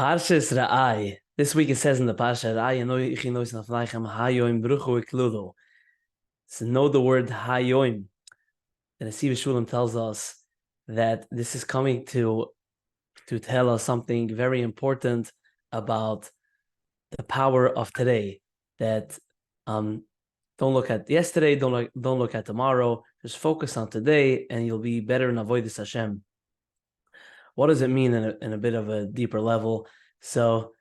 Parshas Ra'ai. This week it says in the Parsha, Ra'ai Enoi Ichi Nois Nafnaichem Hayoim Bruchu Ikludo. So know the word Hayoim. And the Siva Shulam tells us that this is coming to tell us something very important about the power of today. That don't look at yesterday, don't look at tomorrow. Just focus on today, and you'll be better in avoiding Hashem. What does it mean in a bit of a deeper level? So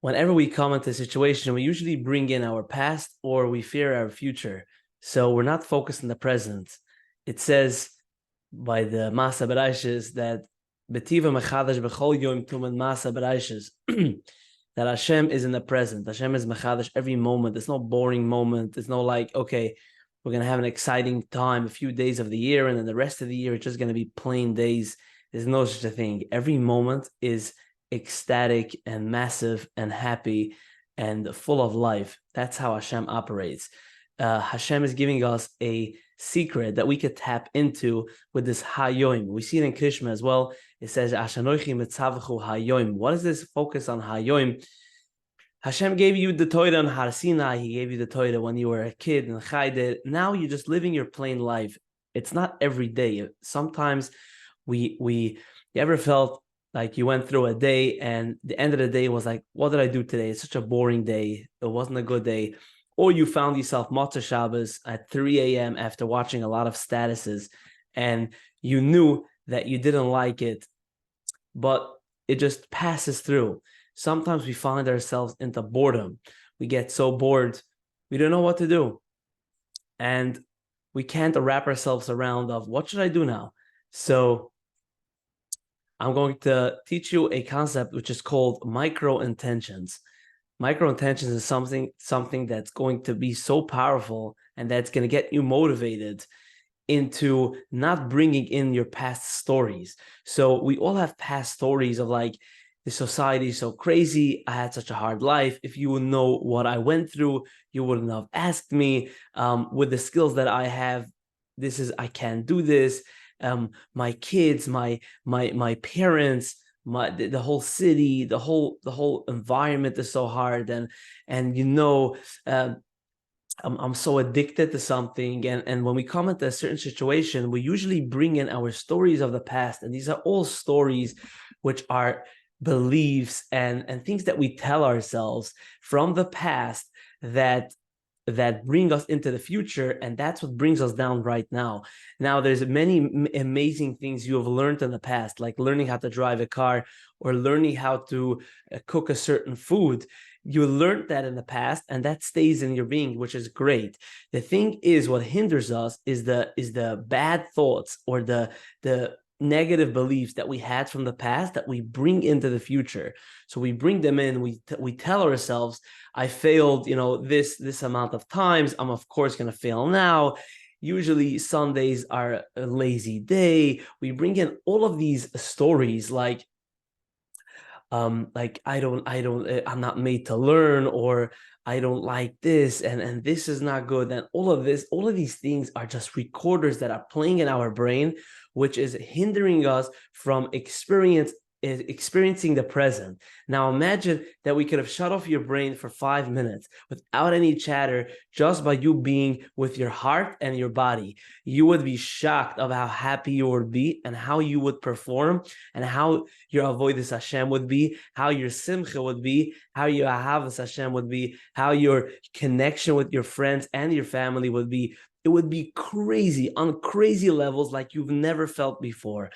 whenever we come into a situation, we usually bring in our past or we fear our future. So we're not focused on the present. It says by the Masa B'Raishis that Betiva Mechadash B'chol Yom Tumen Masa B'Raishis that Hashem is in the present. Hashem is Mechadash every moment. There's no boring moment. There's no like, okay, we're going to have an exciting time, a few days of the year, and then the rest of the year, it's just going to be plain days. There's no such a thing. Every moment is ecstatic and massive and happy and full of life. That's how Hashem operates. Hashem is giving us a secret that we could tap into with this Hayoim. We see it in Krishma as well. It says, Ashanoichi mitzavachu Hayoim. What is this focus on Hayoim? Hashem gave you the Torah on Har Sinai. He gave you the Torah when you were a kid in Chayde. Now you're just living your plain life. It's not every day. Sometimes you ever felt like you went through a day and the end of the day was like, what did I do today? It's such a boring day. It wasn't a good day. Or you found yourself Motzei Shabbos at 3 a.m. after watching a lot of statuses and you knew that you didn't like it, but it just passes through. Sometimes we find ourselves into boredom. We get so bored, we don't know what to do. And we can't wrap ourselves around of what should I do now? So I'm going to teach you a concept which is called micro intentions. Micro intentions is something that's going to be so powerful and that's going to get you motivated into not bringing in your past stories. So we all have past stories of like, the society is so crazy. I had such a hard life. If you would know what I went through, you wouldn't have asked me. With the skills that I have, I can't do this. My kids, my parents, the whole city, the whole environment is so hard, and I'm so addicted to something, and when we come into a certain situation, we usually bring in our stories of the past, and these are all stories which are beliefs and things that we tell ourselves from the past that bring us into the future, and that's what brings us down right now. Now, there's many amazing things you have learned in the past, like learning how to drive a car or learning how to cook a certain food. You learned that in the past, and that stays in your being, which is great. The thing is, what hinders us is the bad thoughts or the negative beliefs that we had from the past that we bring into the future. So we bring them in, we tell ourselves, I failed, this amount of times, I'm of course going to fail now. Usually Sundays are a lazy day. We bring in all of these stories like I'm not made to learn, or I don't like this, and this is not good. And all of these things are just recorders that are playing in our brain, which is hindering us from experiencing the present. Now imagine that we could have shut off your brain for 5 minutes without any chatter, just by you being with your heart and your body. You would be shocked of how happy you would be and how you would perform and how your avodas Hashem would be, how your simcha would be, how your ahavas Hashem would be, how your connection with your friends and your family would be. It would be crazy, on crazy levels like you've never felt before.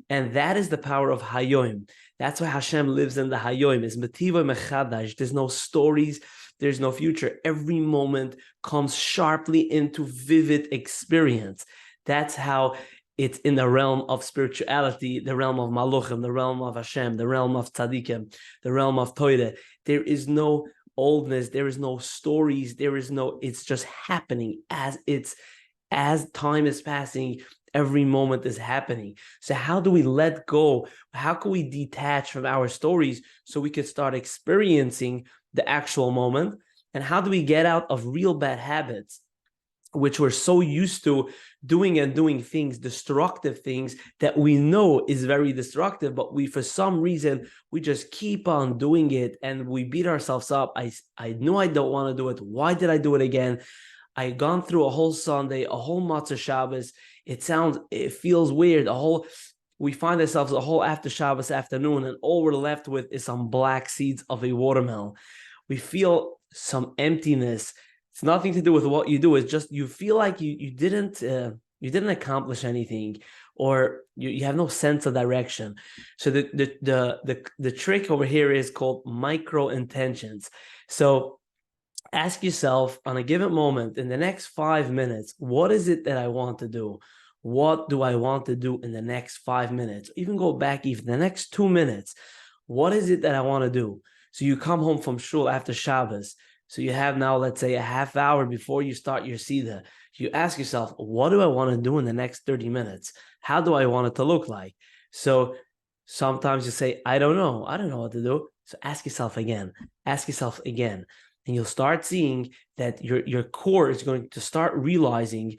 And that is the power of Hayoim. That's why Hashem lives in the Hayoim. It's Metiva Mechadash. There's no stories. There's no future. Every moment comes sharply into vivid experience. That's how it's in the realm of spirituality, the realm of Maluchim, the realm of Hashem, the realm of Tzadikim, the realm of Torah. There is no oldness, there is no stories, it's just happening as time is passing, every moment is happening. So how do we let go? How can we detach from our stories so we could start experiencing the actual moment? And how do we get out of real bad habits? which we're so used to doing things, destructive things that we know is very destructive, but we, for some reason, we just keep on doing it and we beat ourselves up. I knew I don't want to do it. Why did I do it again? I had gone through a whole Sunday, a whole Matzah Shabbos. It feels weird. We find ourselves a whole after Shabbos afternoon, and all we're left with is some black seeds of a watermelon. We feel some emptiness. It's nothing to do with what you do. It's just you feel like you didn't accomplish anything, or you have no sense of direction. So the trick over here is called micro intentions. So ask yourself on a given moment in the next 5 minutes, what is it that I want to do? What do I want to do in the next 5 minutes? Even go back even the next 2 minutes. What is it that I want to do? So you come home from shul after Shabbos. So you have now, let's say, a half hour before you start your Seder. You ask yourself, what do I want to do in the next 30 minutes? How do I want it to look like? So sometimes you say, I don't know what to do. So ask yourself again. And you'll start seeing that your core is going to start realizing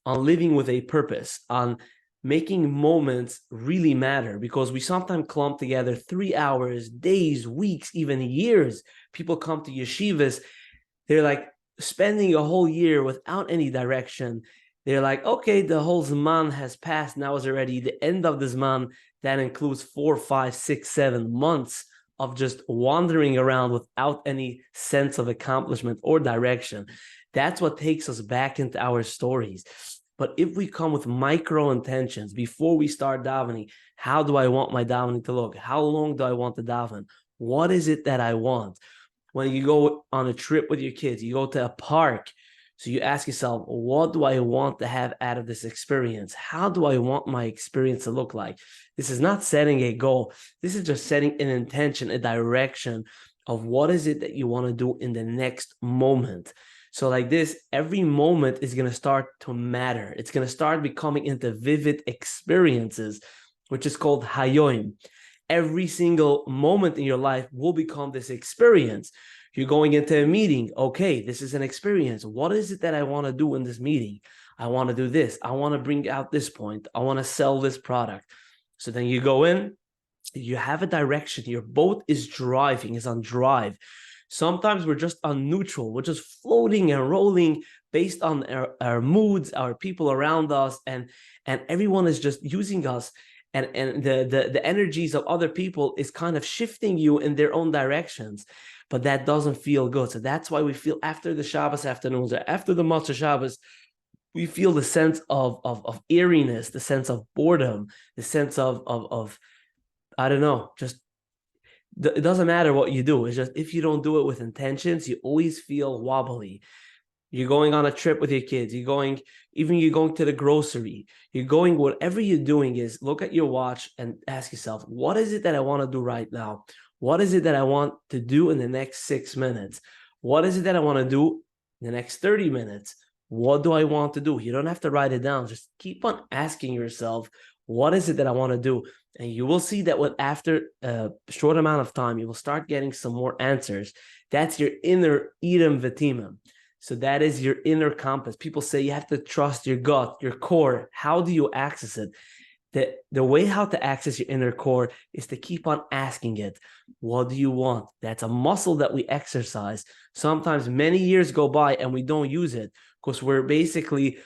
on living with a purpose, on making moments really matter, because we sometimes clump together 3 hours, days, weeks, even years. People come to yeshivas, they're like spending a whole year without any direction. They're like, okay, the whole Zman has passed. Now is already the end of the Zman. That includes 4, 5, 6, 7 months of just wandering around without any sense of accomplishment or direction. That's what takes us back into our stories. But if we come with micro intentions before we start davening, how do I want my davening to look? How long do I want to daven? What is it that I want? When you go on a trip with your kids, you go to a park, so you ask yourself, what do I want to have out of this experience? How do I want my experience to look like? This is not setting a goal. This is just setting an intention, a direction of what is it that you want to do in the next moment. So like this, every moment is going to start to matter. It's going to start becoming into vivid experiences, which is called hayoim. Every single moment in your life will become this experience. You're going into a meeting. Okay, this is an experience. What is it that I want to do in this meeting? I want to do this. I want to bring out this point. I want to sell this product. So then you go in, you have a direction. Your boat is driving, is on drive. Sometimes we're just on neutral. We're just floating and rolling based on our moods, our people around us, and everyone is just using us. And the energies of other people is kind of shifting you in their own directions, but that doesn't feel good. So that's why we feel after the Shabbos afternoons or after the Matzah Shabbos, we feel the sense of eeriness, the sense of boredom, the sense of I don't know, just it doesn't matter what you do. It's just if you don't do it with intentions, you always feel wobbly. You're going on a trip with your kids. You're going to the grocery. Whatever you're doing is look at your watch and ask yourself, what is it that I want to do right now? What is it that I want to do in the next 6 minutes? What is it that I want to do in the next 30 minutes? What do I want to do? You don't have to write it down. Just keep on asking yourself, what is it that I want to do? And you will see that after a short amount of time, you will start getting some more answers. That's your inner Edom V'timim. So that is your inner compass. People say you have to trust your gut, your core. How do you access it? The way how to access your inner core is to keep on asking it. What do you want? That's a muscle that we exercise. Sometimes many years go by and we don't use it because we're basically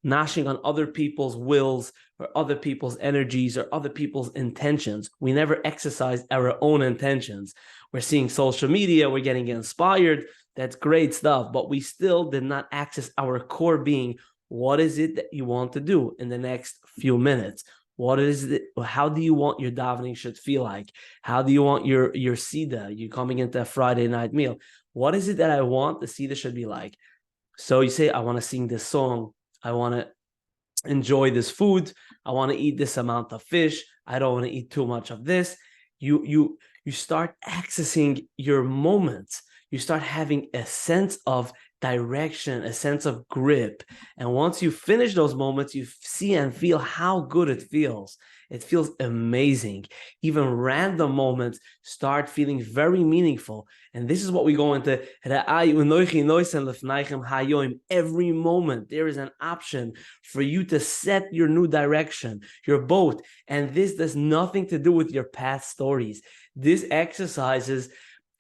gnashing on other people's wills or other people's energies or other people's intentions. We never exercise our own intentions. We're seeing social media, we're getting inspired. That's great stuff, but we still did not access our core being. What is it that you want to do in the next few minutes? What is it? How do you want your davening should feel like? How do you want your Seder? You're coming into a Friday night meal. What is it that I want the Seder should be like? So you say, I want to sing this song. I want to enjoy this food. I want to eat this amount of fish. I don't want to eat too much of this. You start accessing your moments. You start having a sense of direction, a sense of grip. And once you finish those moments, you see and feel how good it feels. It feels amazing. Even random moments start feeling very meaningful. And this is what we go into. Every moment, there is an option for you to set your new direction, your boat. And this does nothing to do with your past stories. This exercises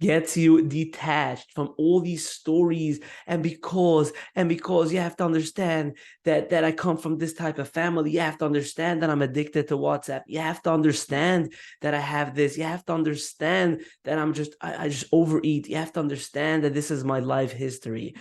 gets you detached from all these stories, and because you have to understand that I come from this type of family. You have to understand that I'm addicted to WhatsApp. You have to understand that I have this. You have to understand that I just overeat. You have to understand that this is my life history.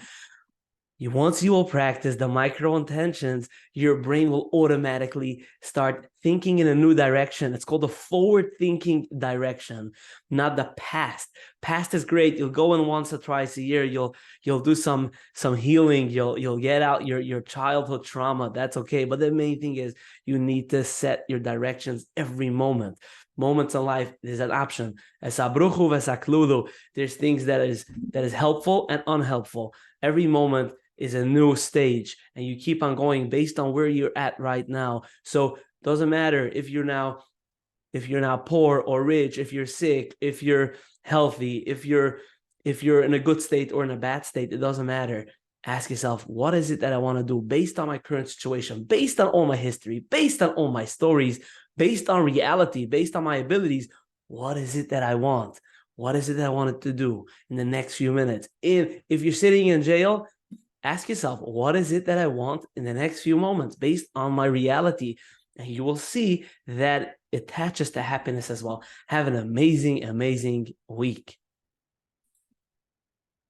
Once you will practice the micro intentions, your brain will automatically start thinking in a new direction. It's called the forward thinking direction, not the past. Past is great. You'll go in once or twice a year. You'll do some healing. You'll get out your childhood trauma. That's okay. But the main thing is you need to set your directions every moment. Moments in life, there's an option. There's things that is helpful and unhelpful. Every moment is a new stage, and you keep on going based on where you're at right now. So doesn't matter if you're now poor or rich, if you're sick, if you're healthy, if you're in a good state or in a bad state. It doesn't matter. Ask yourself, what is it that I want to do based on my current situation, based on all my history, based on all my stories, based on reality, based on my abilities. What is it that I want? What is it that I wanted to do in the next few minutes? If you're sitting in jail, ask yourself, what is it that I want in the next few moments based on my reality? And you will see that it attaches to happiness as well. Have an amazing, amazing week.